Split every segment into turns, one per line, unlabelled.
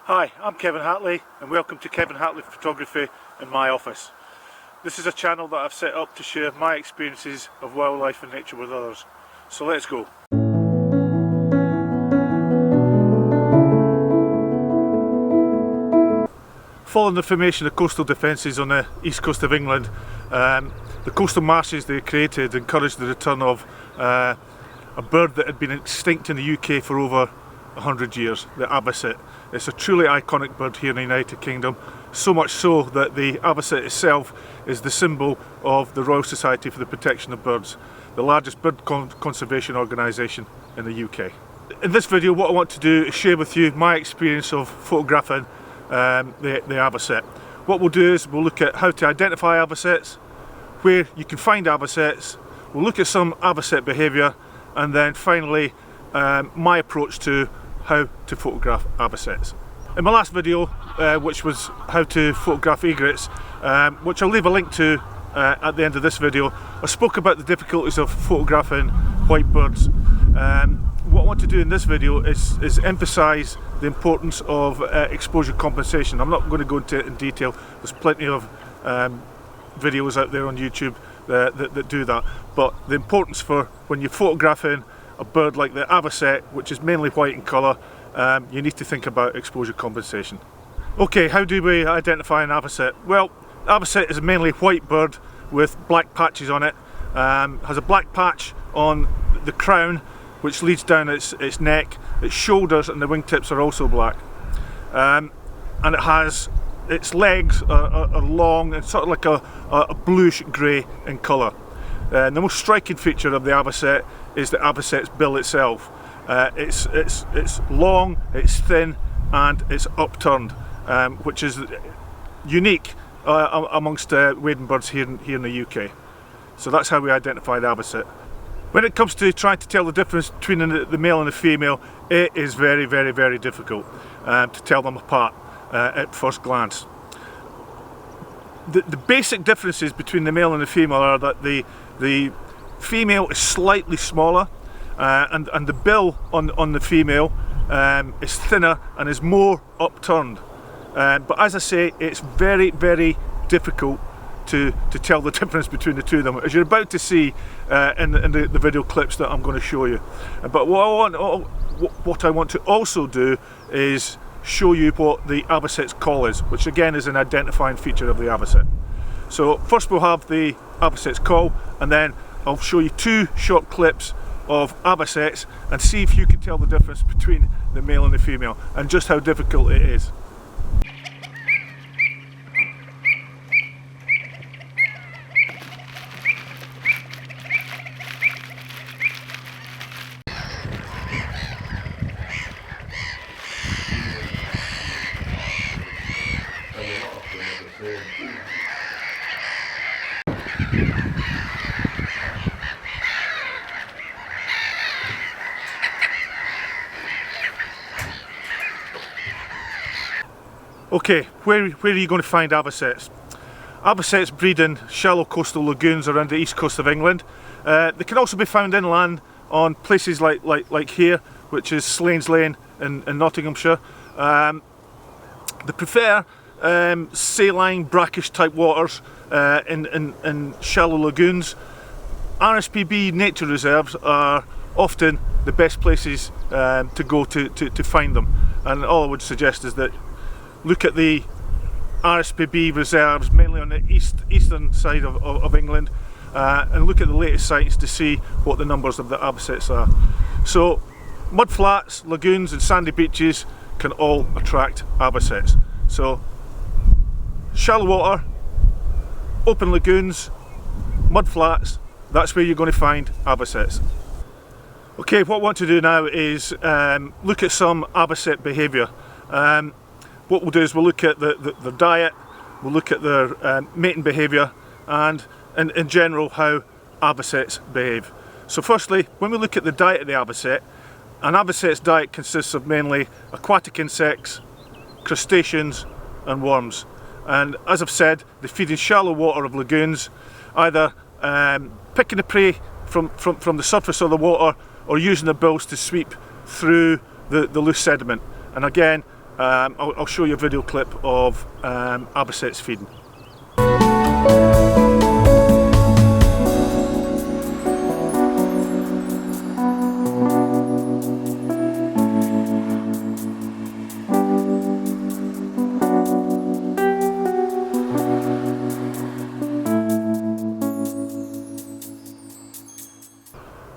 Hi, I'm Kevin Hatley and welcome to Kevin Hatley Photography in my office. This is a channel that I've set up to share my experiences of wildlife and nature with others. So let's go. Following the formation of coastal defences on the east coast of England, the coastal marshes they created encouraged the return of a bird that had been extinct in the UK for over 100 years, the avocet. It's a truly iconic bird here in the United Kingdom, so much so that the avocet itself is the symbol of the Royal Society for the Protection of Birds, the largest bird conservation organisation in the UK. In this video what I want to do is share with you my experience of photographing the avocet. What we'll do is we'll look at how to identify avocets, where you can find avocets, we'll look at some avocet behaviour, and then finally my approach to how to photograph avocets. In my last video, which was how to photograph egrets, which I'll leave a link to at the end of this video, I spoke about the difficulties of photographing white birds. What I want to do in this video is emphasise the importance of exposure compensation. I'm not going to go into it in detail, there's plenty of videos out there on YouTube that do that, but the importance for when you're photographing a bird like the avocet, which is mainly white in colour, you need to think about exposure compensation. Okay, how do we identify an avocet? Well, avocet is a mainly white bird with black patches on it. Has a black patch on the crown which leads down its neck, its shoulders and the wingtips are also black. And it has, its legs are long and sort of like a bluish grey in colour. The most striking feature of the avocet is the avocet's bill itself. It's long, it's thin and it's upturned, which is unique amongst wading birds here in the UK. So that's how we identify the avocet. When it comes to trying to tell the difference between the male and the female, it is very difficult to tell them apart at first glance. The basic differences between the male and the female are that the female is slightly smaller and the bill on the female is thinner and is more upturned. But as I say, it's very difficult to tell the difference between the two of them, as you're about to see in the video clips that I'm going to show you. But what I want to also do is show you what the avocet's call is, which again is an identifying feature of the avocet. So first we'll have the avocet's call, and then I'll show you two short clips of avocets and see if you can tell the difference between the male and the female and just how difficult it is. Okay, where are you going to find avocets? Avocets breed in shallow coastal lagoons around the east coast of England. They can also be found inland on places like here, which is Slains Lane in Nottinghamshire. They prefer saline, brackish type waters in shallow lagoons. RSPB nature reserves are often the best places to go to find them, and all I would suggest is that look at the RSPB reserves mainly on the eastern side of England, and look at the latest sightings to see what the numbers of the avocets are. So mudflats, lagoons and sandy beaches can all attract avocets. So shallow water, open lagoons, mudflats, that's where you're going to find avocets. Okay, what I want to do now is look at some avocet behaviour. What we'll do is we'll look at their diet, we'll look at their mating behaviour, and in general how avocets behave. So firstly, when we look at the diet of the avocet, an avocet's diet consists of mainly aquatic insects, crustaceans and worms. And as I've said, they feed in shallow water of lagoons, either picking the prey from the surface of the water or using their bills to sweep through the loose sediment. And again, I'll show you a video clip of avocets feeding.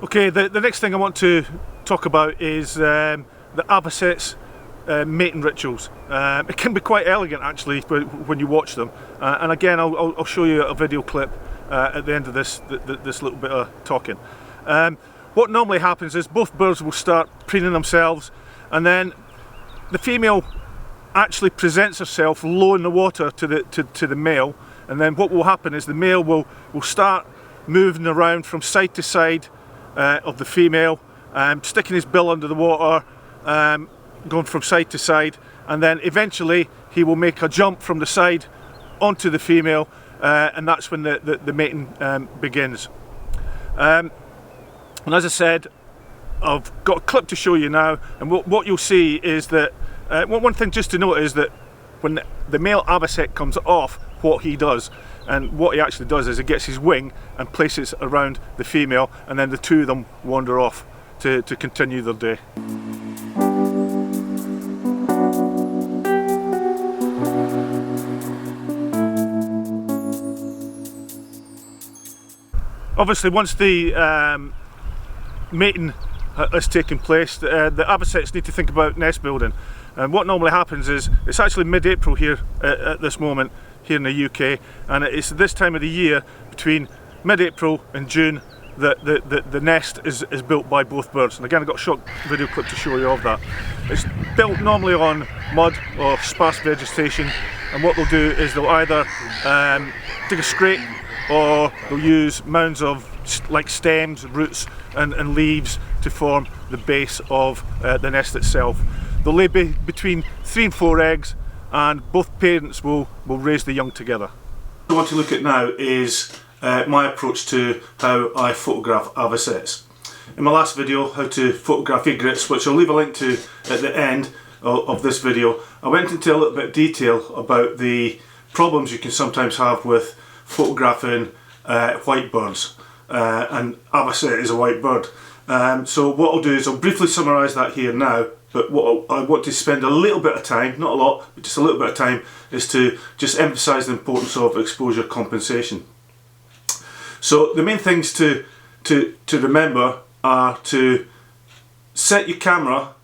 Okay, the next thing I want to talk about is the avocets mating rituals. It can be quite elegant actually when you watch them, and again I'll show you a video clip at the end of this little bit of talking. What normally happens is both birds will start preening themselves, and then the female actually presents herself low in the water to the male, and then what will happen is the male will start moving around from side to side of the female, sticking his bill under the water, going from side to side, and then eventually he will make a jump from the side onto the female, and that's when the mating begins. And as I said, I've got a clip to show you now, and what you'll see is that one thing just to note is that when the male avocet comes off, what he does, and what he actually does is he gets his wing and places it around the female, and then the two of them wander off to continue their day. Obviously, once the mating has taken place, the avocets need to think about nest building. And what normally happens is, it's actually mid-April here at this moment here in the UK, and it's this time of the year between mid-April and June that the nest is built by both birds. And again, I've got a short video clip to show you of that. It's built normally on mud or sparse vegetation, and what they'll do is they'll either dig a scrape, or they'll use mounds of like stems, roots and leaves to form the base of the nest itself. They'll lay between 3 and 4 eggs, and both parents will raise the young together. What I want to look at now is my approach to how I photograph avocets. In my last video, how to photograph egrets, which I'll leave a link to at the end of this video, I went into a little bit of detail about the problems you can sometimes have with photographing white birds, and avocet is a white bird. So what I'll do is I'll briefly summarise that here now, but what I want to spend a little bit of time, not a lot, but just a little bit of time, is to just emphasise the importance of exposure compensation. So the main things to remember are to set your camera.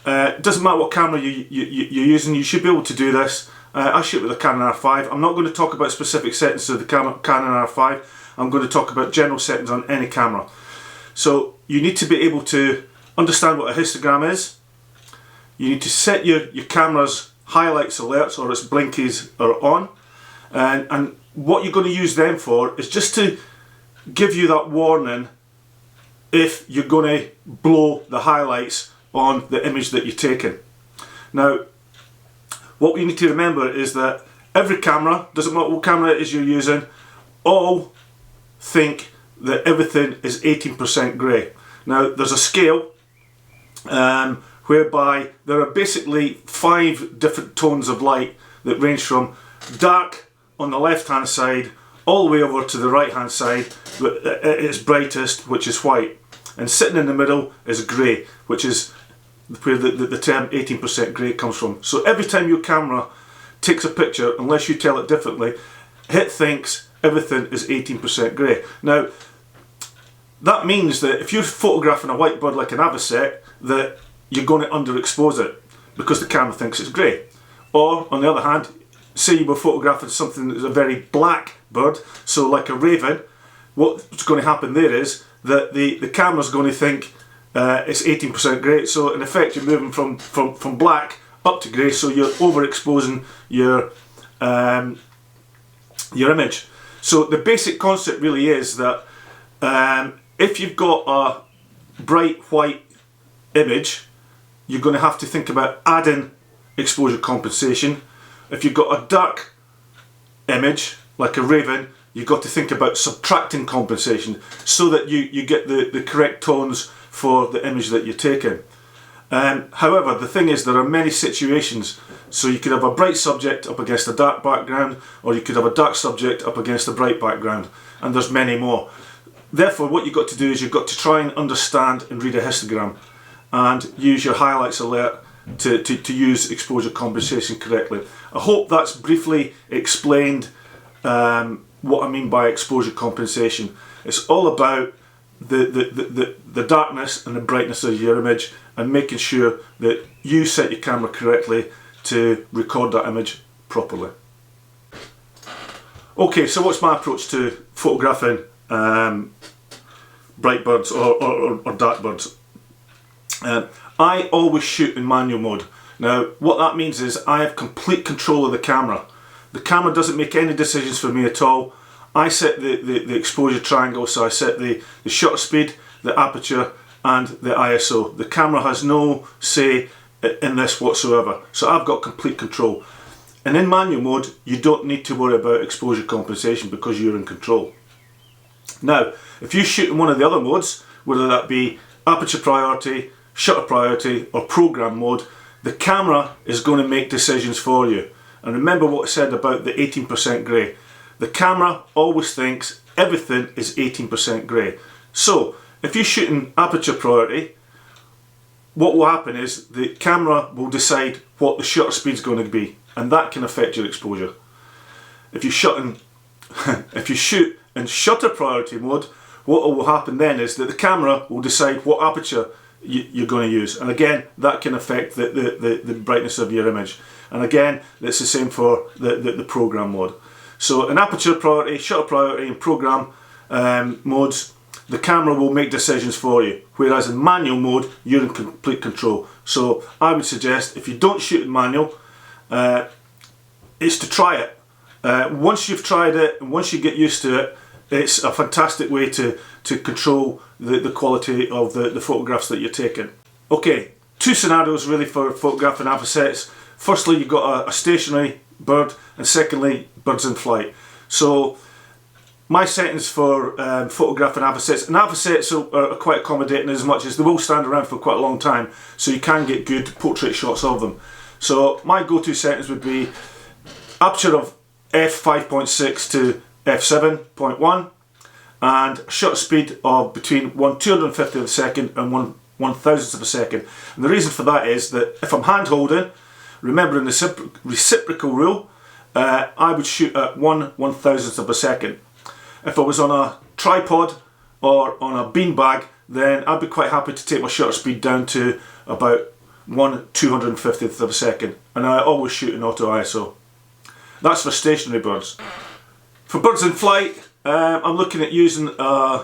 It doesn't matter what camera you're using, you should be able to do this. I shoot with a Canon R5. I'm not going to talk about specific settings of the Canon R5. I'm going to talk about general settings on any camera. So you need to be able to understand what a histogram is. You need to set your camera's highlights alerts, or its blinkies are on. And what you're going to use them for is just to give you that warning if you're going to blow the highlights on the image that you're taking. Now, what you need to remember is that every camera, doesn't matter what camera it is you're using, all think that everything is 18% grey. Now, there's a scale whereby there are basically 5 different tones of light that range from dark on the left hand side all the way over to the right hand side at its brightest, which is white, and sitting in the middle is grey, which is where the term 18% grey comes from. So every time your camera takes a picture, unless you tell it differently, it thinks everything is 18% grey. Now, that means that if you're photographing a white bird like an avocet, that you're going to underexpose it because the camera thinks it's grey. Or, on the other hand, say you were photographing something that's a very black bird, so like a raven, what's going to happen there is that the camera's going to think it's 18% grey, so in effect you're moving from black up to grey, so you're overexposing your image. So the basic concept really is that if you've got a bright white image, you're going to have to think about adding exposure compensation. If you've got a dark image, like a raven, you've got to think about subtracting compensation so that you get the correct tones for the image that you're taking. However, the thing is, there are many situations. So you could have a bright subject up against a dark background, or you could have a dark subject up against a bright background, and there's many more. Therefore, what you've got to do is you've got to try and understand and read a histogram and use your highlights alert to use exposure compensation correctly. I hope that's briefly explained what I mean by exposure compensation. It's all about the darkness and the brightness of your image, and making sure that you set your camera correctly to record that image properly. Okay, so what's my approach to photographing bright birds or dark birds? I always shoot in manual mode. Now, what that means is I have complete control of the camera. The camera doesn't make any decisions for me at all. I set the exposure triangle, so I set the shutter speed, the aperture and the ISO. The camera has no say in this whatsoever, so I've got complete control. And in manual mode, you don't need to worry about exposure compensation because you're in control. Now, if you shoot in one of the other modes, whether that be aperture priority, shutter priority or program mode, the camera is going to make decisions for you. And remember what I said about the 18% grey. The camera always thinks everything is 18% grey. So if you shoot in aperture priority, what will happen is the camera will decide what the shutter speed is going to be, and that can affect your exposure. If you shoot in shutter priority mode, what will happen then is that the camera will decide what aperture you're going to use, and again that can affect the brightness of your image. And again, it's the same for the program mode. So in aperture priority, shutter priority and program modes, the camera will make decisions for you, whereas in manual mode you're in complete control. So I would suggest, if you don't shoot in manual, is to try it. Once you've tried it and once you get used to it, it's a fantastic way to control the quality of the photographs that you're taking. Okay, two scenarios really for photographing avocets. Firstly, you've got a stationary bird, and secondly, birds in flight. So my settings for photographing avocets, and avocets are quite accommodating as much as they will stand around for quite a long time, so you can get good portrait shots of them. So my go-to settings would be aperture of f5.6 to f7.1 and shutter speed of between 1/250th of a second and 1/1000th of a second. And the reason for that is that if I'm hand holding, remembering the reciprocal rule, I would shoot at 1/1000th of a second. If I was on a tripod or on a beanbag, then I'd be quite happy to take my shutter speed down to about 1/250th of a second, and I always shoot in auto ISO. That's for stationary birds. For birds in flight, I'm looking at using an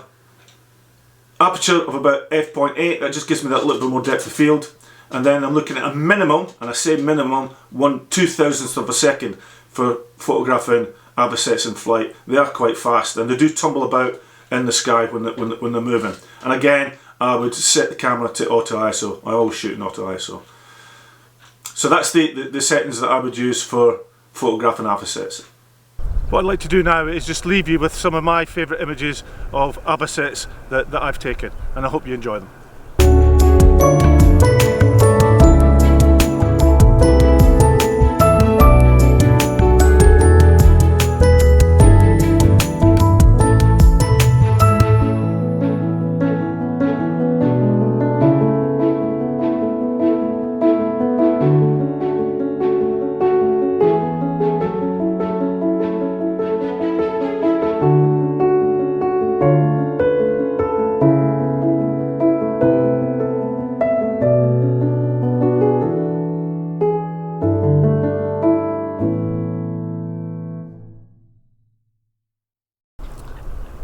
aperture of about f.8. That just gives me that little bit more depth of field. And then I'm looking at a minimum, and I say minimum, 1/2000th of a second for photographing avocets in flight. They are quite fast, and they do tumble about in the sky when they're moving. And again, I would set the camera to auto ISO. I always shoot in auto ISO. So that's the settings that I would use for photographing avocets.
What I'd like to do now is just leave you with some of my favourite images of avocets that I've taken, and I hope you enjoy them.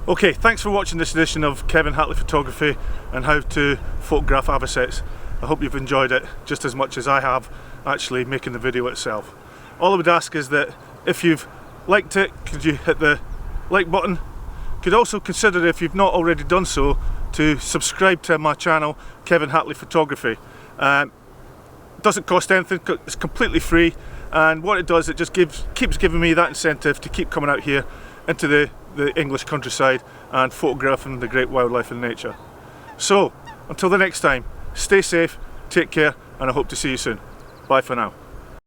Okay, thanks for watching this edition of Kevin Hatley Photography and how to photograph avocets. I hope you've enjoyed it just as much as I have actually making the video itself. All I would ask is that if you've liked it, could you hit the like button? Could also consider, if you've not already done so, to subscribe to my channel, Kevin Hatley Photography. It doesn't cost anything, it's completely free, and what it does, it just keeps giving me that incentive to keep coming out here into the English countryside and photographing the great wildlife and nature. So, until the next time, stay safe,
Take care, and I hope to see you soon. Bye for now.